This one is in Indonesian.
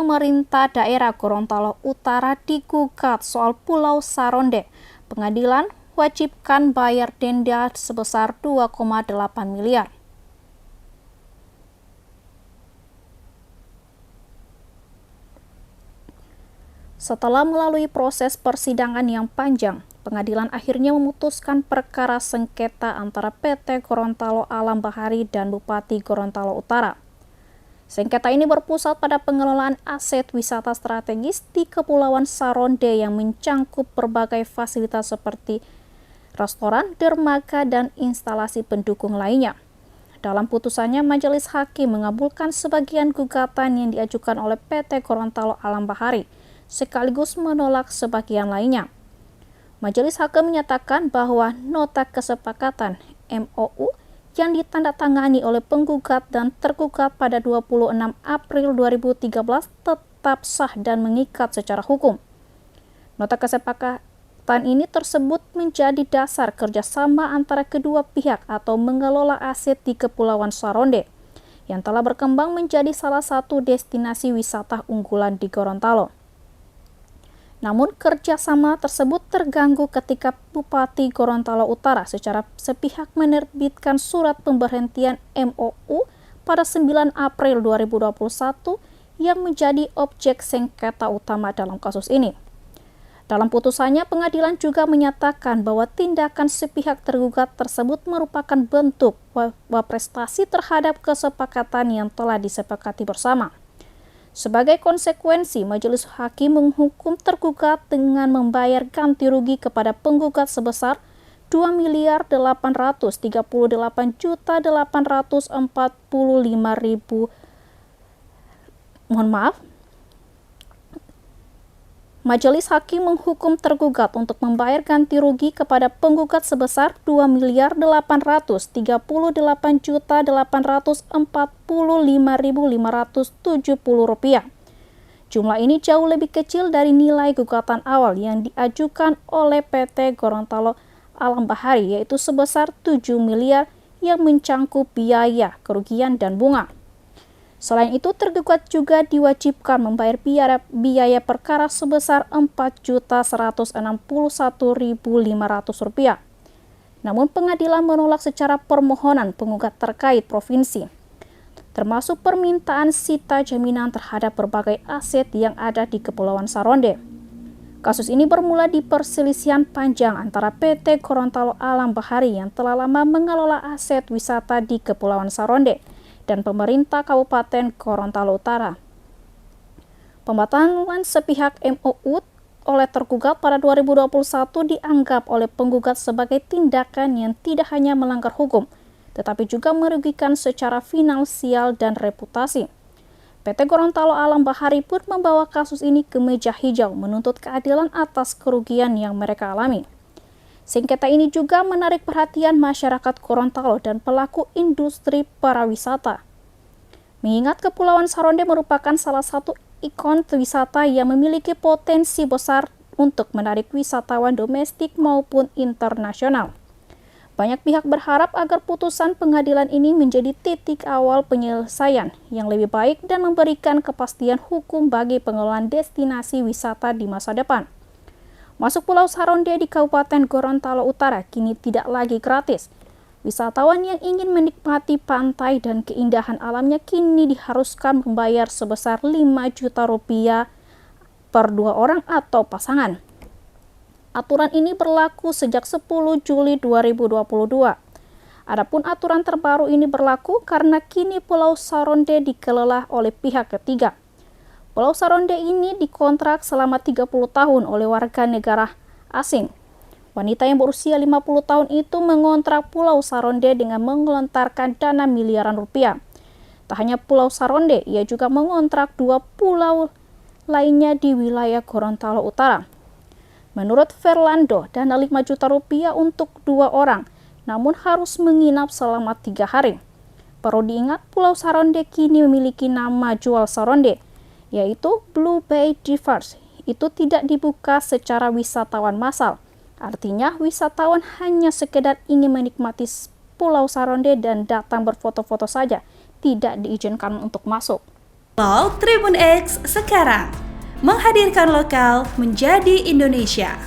pemerintah daerah Gorontalo Utara digugat soal Pulau Saronde. Pengadilan wajibkan bayar denda sebesar 2,8 miliar. Setelah melalui proses persidangan yang panjang, pengadilan akhirnya memutuskan perkara sengketa antara PT Gorontalo Alam Bahari dan Bupati Gorontalo Utara. Sengketa ini berpusat pada pengelolaan aset wisata strategis di Kepulauan Saronde yang mencangkup berbagai fasilitas seperti restoran, dermaga, dan instalasi pendukung lainnya. Dalam putusannya, Majelis Hakim mengabulkan sebagian gugatan yang diajukan oleh PT Gorontalo Alam Bahari, sekaligus menolak sebagian lainnya. Majelis Hakim menyatakan bahwa nota kesepakatan MOU yang ditandatangani oleh penggugat dan tergugat pada 26 April 2013 tetap sah dan mengikat secara hukum. Nota kesepakatan ini tersebut menjadi dasar kerjasama antara kedua pihak atau mengelola aset di Kepulauan Saronde yang telah berkembang menjadi salah satu destinasi wisata unggulan di Gorontalo. Namun kerjasama tersebut terganggu ketika Bupati Gorontalo Utara secara sepihak menerbitkan surat pemberhentian MOU pada 9 April 2021 yang menjadi objek sengketa utama dalam kasus ini. Dalam putusannya, pengadilan juga menyatakan bahwa tindakan sepihak tergugat tersebut merupakan bentuk prestasi terhadap kesepakatan yang telah disepakati bersama. Sebagai konsekuensi, Majelis Hakim menghukum tergugat dengan membayar ganti rugi kepada penggugat sebesar 2.838.845.000. Majelis Hakim menghukum tergugat untuk membayar ganti rugi kepada penggugat sebesar Rp2.838.845.570. Jumlah ini jauh lebih kecil dari nilai gugatan awal yang diajukan oleh PT Gorontalo Alam Bahari, yaitu sebesar 7 miliar yang mencangkup biaya, kerugian, dan bunga. Selain itu, tergugat juga diwajibkan membayar biaya perkara sebesar Rp4.161.500. Namun pengadilan menolak secara permohonan penggugat terkait provinsi, termasuk permintaan sita jaminan terhadap berbagai aset yang ada di Kepulauan Saronde. Kasus ini bermula di perselisihan panjang antara PT Gorontalo Alam Bahari yang telah lama mengelola aset wisata di Kepulauan Saronde dan pemerintah Kabupaten Gorontalo Utara. Pembatalan sepihak MOU oleh tergugat pada 2021 dianggap oleh penggugat sebagai tindakan yang tidak hanya melanggar hukum, tetapi juga merugikan secara finansial dan reputasi. PT Gorontalo Alam Bahari pun membawa kasus ini ke meja hijau menuntut keadilan atas kerugian yang mereka alami. Sengketa ini juga menarik perhatian masyarakat Gorontalo dan pelaku industri pariwisata. Mengingat Kepulauan Saronde merupakan salah satu ikon wisata yang memiliki potensi besar untuk menarik wisatawan domestik maupun internasional. Banyak pihak berharap agar putusan pengadilan ini menjadi titik awal penyelesaian yang lebih baik dan memberikan kepastian hukum bagi pengelolaan destinasi wisata di masa depan. Masuk Pulau Saronde di Kabupaten Gorontalo Utara kini tidak lagi gratis. Wisatawan yang ingin menikmati pantai dan keindahan alamnya kini diharuskan membayar sebesar Rp5 juta per 2 orang atau pasangan. Aturan ini berlaku sejak 10 Juli 2022. Adapun aturan terbaru ini berlaku karena kini Pulau Saronde dikelola oleh pihak ketiga. Pulau Saronde ini dikontrak selama 30 tahun oleh warga negara asing. Wanita yang berusia 50 tahun itu mengontrak Pulau Saronde dengan menggelontarkan dana miliaran rupiah. Tak hanya Pulau Saronde, ia juga mengontrak 2 pulau lainnya di wilayah Gorontalo Utara. Menurut Fernando, dana Rp5 juta untuk 2 orang, namun harus menginap selama 3 hari. Perlu diingat, Pulau Saronde kini memiliki nama jual Saronde, yaitu Blue Bay Divers. Itu tidak dibuka secara wisatawan massal. Artinya, wisatawan hanya sekedar ingin menikmati Pulau Saronde dan datang berfoto-foto saja, tidak diizinkan untuk masuk. Tribun X sekarang menghadirkan lokal menjadi Indonesia.